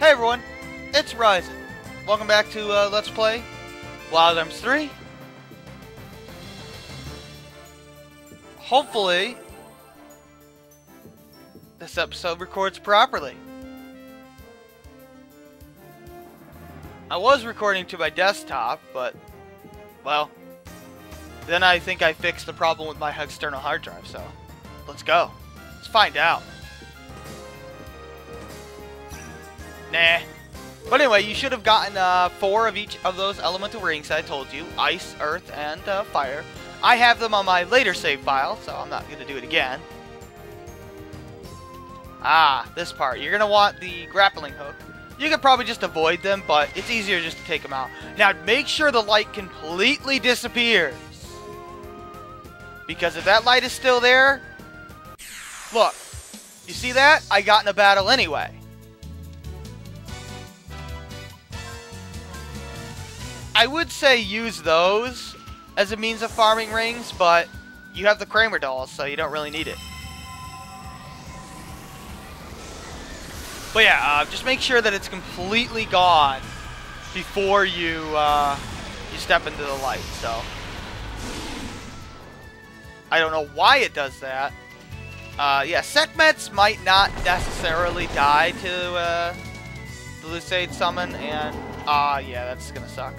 Hey everyone, it's Ryzen. Welcome back to Let's Play Wild Arms 3. Hopefully, this episode records properly. I was recording to my desktop, but, well, then I think I fixed the problem with my external hard drive, so let's go. Let's find out. Nah. But anyway, you should have gotten 4 of each of those elemental rings I told you. Ice, Earth, and Fire. I have them on my later save file, so I'm not going to do it again. Ah, this part. You're going to want the grappling hook. You could probably just avoid them, but it's easier just to take them out. Now, make sure the light completely disappears. Because if that light is still there... Look. You see that? I got in a battle anyway. I would say use those as a means of farming rings, but you have the Kramer dolls, so you don't really need it. But yeah, just make sure that it's completely gone before you you step into the light. So I don't know why it does that. Yeah, Sekhmets might not necessarily die to the Lucade summon, and yeah, that's gonna suck.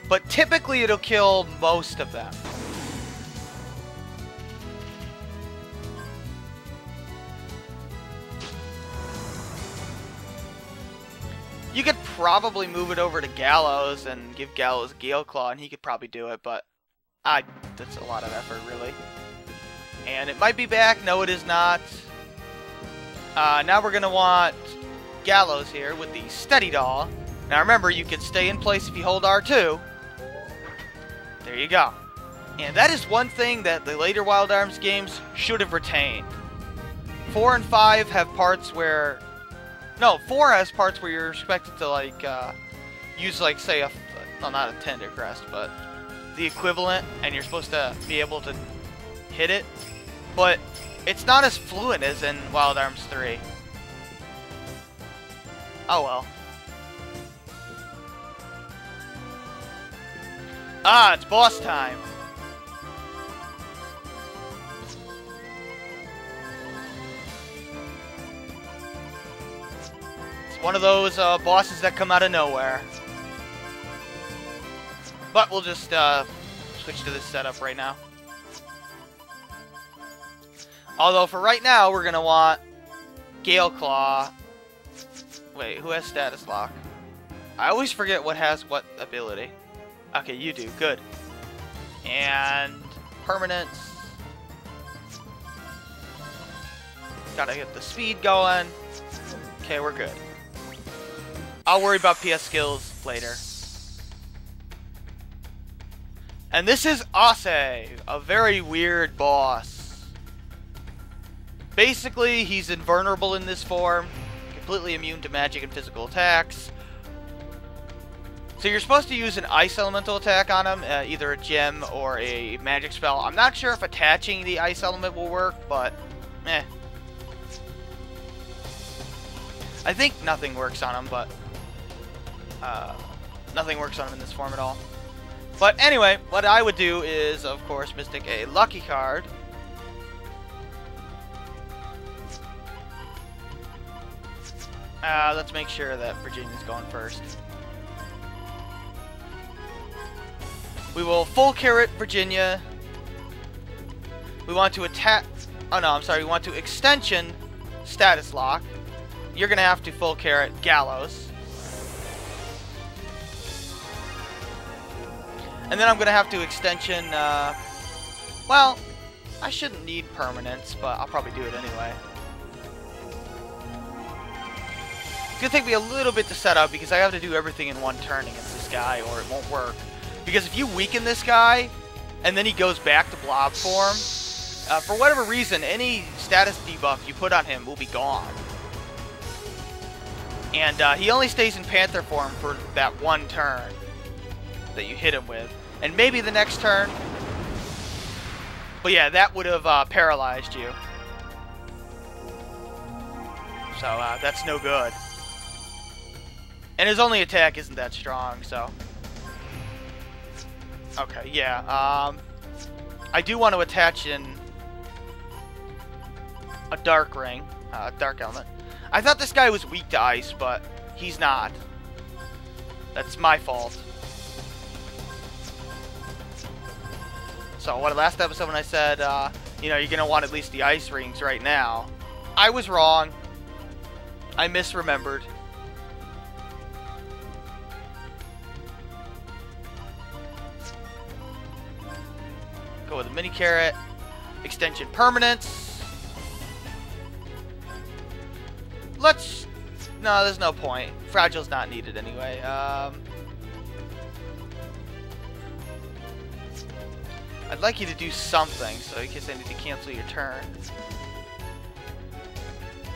But typically it'll kill most of them. You could probably move it over to Gallows and give Gallows Gale Claw, and he could probably do it, but that's a lot of effort, really. And it might be back. No, it is not. Now we're going to want Gallows here with the Steady Doll. Now remember, you can stay in place if you hold R2. There you go. And that is one thing that the later Wild Arms games should have retained. 4 and 5 have parts where... No, 4 has parts where you're expected to, like, use, like, say, well, not a Tender Crest, but the equivalent, and you're supposed to be able to hit it. But it's not as fluent as in Wild Arms 3. Oh well. Ah, it's boss time. It's one of those bosses that come out of nowhere. But we'll just switch to this setup right now. Although for right now, we're going to want Gale Claw. Wait, who has Status Lock? I always forget what has what ability. Okay, you do. Good. And Permanence. Gotta get the speed going. Okay, we're good. I'll worry about PS skills later. And this is Ase, a very weird boss. Basically, he's invulnerable in this form, completely immune to magic and physical attacks. So you're supposed to use an ice elemental attack on him, either a gem or a magic spell. I'm not sure if attaching the ice element will work, but eh. I think nothing works on him, but nothing works on him in this form at all. But anyway, what I would do is, of course, Mystic a lucky card. Let's make sure that Virginia's going first. We will full carrot Virginia. We want to attack... Oh no, I'm sorry. We want to extension Status Lock. You're going to have to full carrot Gallows. And then I'm going to have to extension... well, I shouldn't need permanence, but I'll probably do it anyway. It's going to take me a little bit to set up because I have to do everything in one turn against this guy or it won't work. Because if you weaken this guy and then he goes back to blob form, for whatever reason, any status debuff you put on him will be gone. And he only stays in Panther form for that one turn that you hit him with. And maybe the next turn. But yeah, that would have paralyzed you. So that's no good. And his only attack isn't that strong, so... Okay, yeah, I do want to attach in a Dark Ring, Dark Element. I thought this guy was weak to ice, but he's not. That's my fault. So, last episode when I said, you know, you're going to want at least the ice rings right now, I was wrong. I misremembered. Go with a mini carrot. Extension permanence. Let's... No, there's no point. Fragile's not needed anyway. I'd like you to do something, so in case I need to cancel your turn.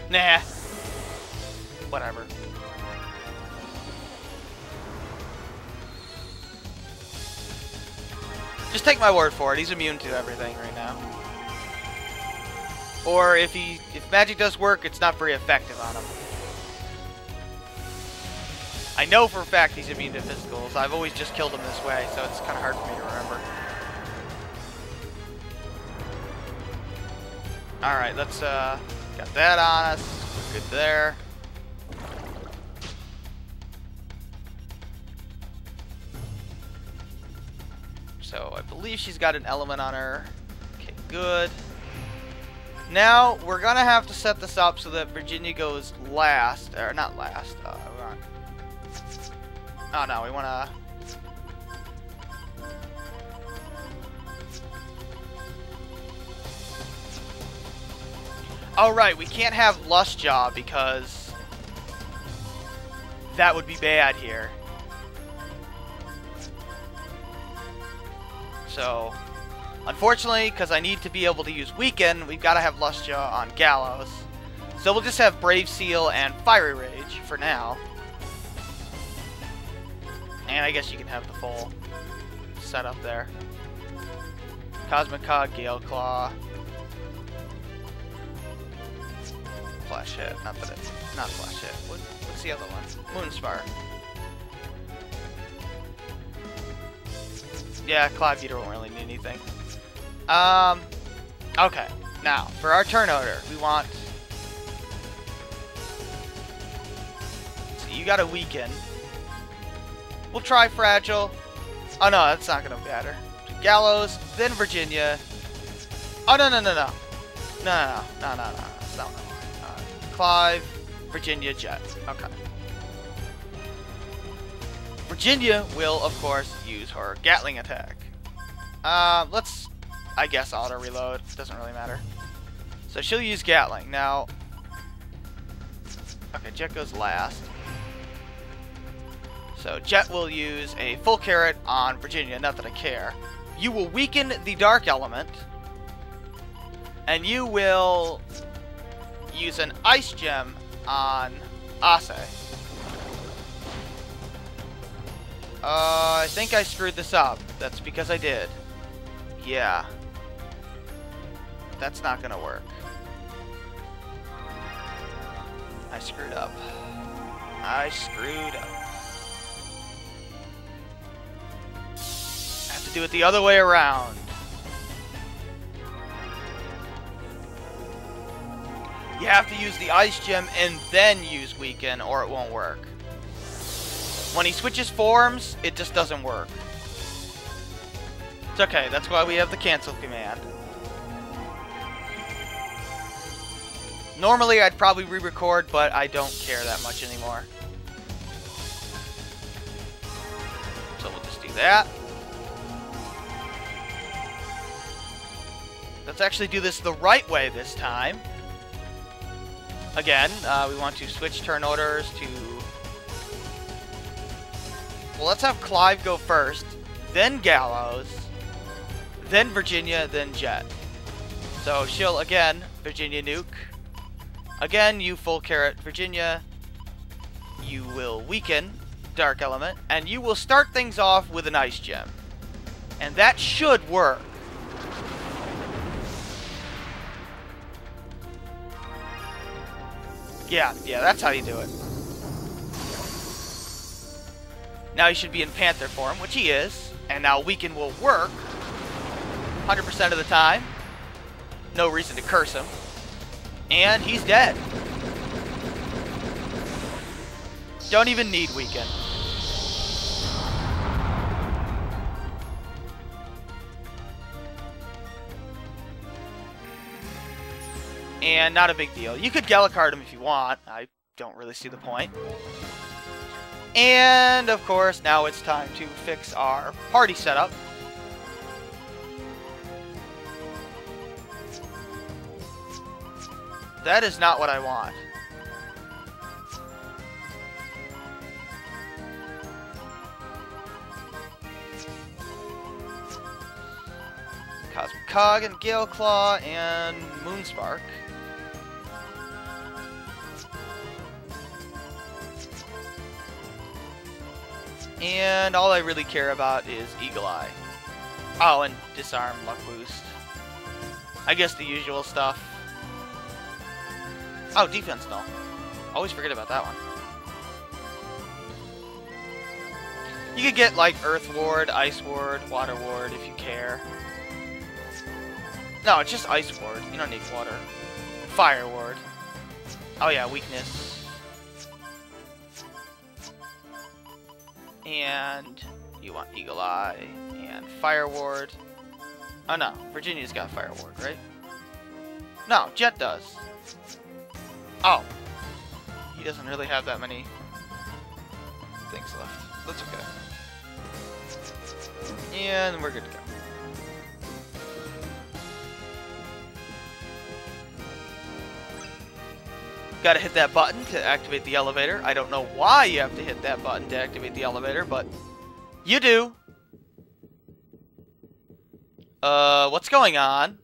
Nah. Whatever. Just take my word for it. He's immune to everything right now. Or if magic does work, it's not very effective on him. I know for a fact he's immune to physicals. I've always just killed him this way, so it's kind of hard for me to remember. Alright, let's, got that on us. We're good there. So, I believe she's got an element on her. Okay, good. Now, we're gonna have to set this up so that Virginia goes last. Or, not last. Oh, no, we wanna... Oh, right, we can't have Lustjaw because that would be bad here. So, unfortunately, because I need to be able to use Weaken, we've got to have Lustjaw on Gallows. So we'll just have Brave Seal and Fiery Rage for now. And I guess you can have the full setup there. Cosmic Cog, Gale Claw. Flash Hit, not Flash Hit. What's the other one? Moonspire. Yeah, Cloud Eater won't really need anything. Okay. Now, for our turn order, we want... So you got a Weaken. We'll try Fragile. Oh no, that's not gonna matter. Gallows, then Virginia. Oh no. No. That's not what I want. Clive, Virginia, Jet. Okay. Virginia will, of course, use her Gatling attack. Let's, I guess, auto-reload. Doesn't really matter. So she'll use Gatling. Now, okay, Jet goes last. So Jet will use a full carrot on Virginia, not that I care. You will weaken the Dark Element. And you will use an Ice Gem on Ase. I think I screwed this up. That's because I did. Yeah. That's not gonna work. I screwed up. I screwed up. I have to do it the other way around. You have to use the Ice Gem and then use Weaken, or it won't work. When he switches forms, it just doesn't work. It's okay, that's why we have the cancel command. Normally I'd probably re-record, but I don't care that much anymore. So we'll just do that. Let's actually do this the right way this time. Again, we want to switch turn orders to... Well, let's have Clive go first, then Gallows, then Virginia, then Jet. So she'll, again, Virginia nuke. Again, you full carrot Virginia. You will weaken Dark Element, and you will start things off with an Ice Gem. And that should work. Yeah, that's how you do it. Now he should be in Panther form, which he is. And now Weaken will work 100% of the time. No reason to curse him. And he's dead. Don't even need Weaken. And not a big deal. You could Gallicard him if you want. I don't really see the point. And, of course, now it's time to fix our party setup. That is not what I want. Cosmic Cog and Gale Claw and Moonspark. And all I really care about is Eagle Eye. Oh, and Disarm, Luck Boost. I guess the usual stuff. Oh, Defense Null. Always forget about that one. You could get like Earth Ward, Ice Ward, Water Ward if you care. No, it's just Ice Ward. You don't need Water. Fire Ward. Oh yeah, Weakness. And you want Eagle Eye and Fire Ward. Oh no, Virginia's got Fire Ward, right? No, Jet does. Oh. He doesn't really have that many things left. That's okay. And we're good to go. Gotta hit that button to activate the elevator. I don't know why you have to hit that button to activate the elevator, but you do. What's going on?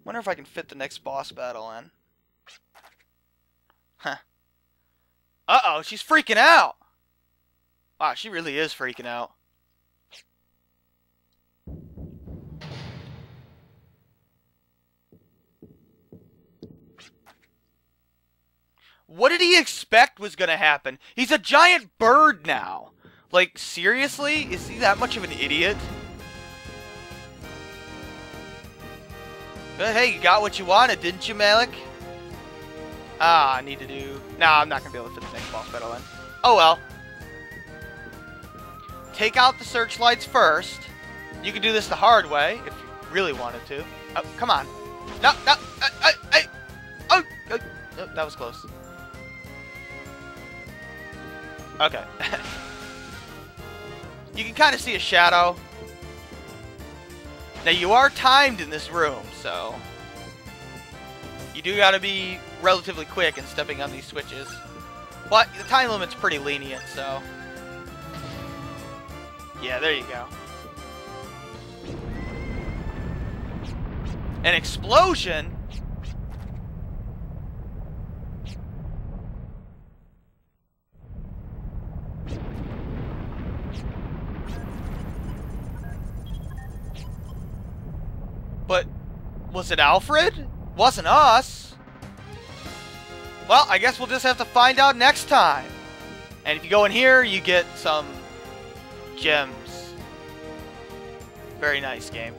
Wonder if I can fit the next boss battle in. Huh. Uh-oh, she's freaking out! Wow, she really is freaking out. What did he expect was gonna happen? He's a giant bird now. Like, seriously? Is he that much of an idiot? But hey, you got what you wanted, didn't you, Malik? Ah, I need to do... Nah, I'm not gonna be able to fit the next boss battle in. Oh well. Take out the searchlights first. You can do this the hard way, if you really wanted to. Oh, come on. No, no, oh, that was close. Okay. You can kind of see a shadow. Now, you are timed in this room, so you do got to be relatively quick in stepping on these switches. But the time limit's pretty lenient, so... Yeah, there you go. An explosion? But was it Alfred? Wasn't us. Well, I guess we'll just have to find out next time. And if you go in here, you get some gems. Very nice game.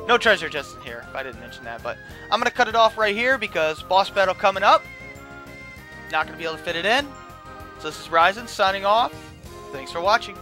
No treasure chests in here, if I didn't mention that. But I'm going to cut it off right here because boss battle coming up. Not going to be able to fit it in. So this is Ryzen signing off. Thanks for watching.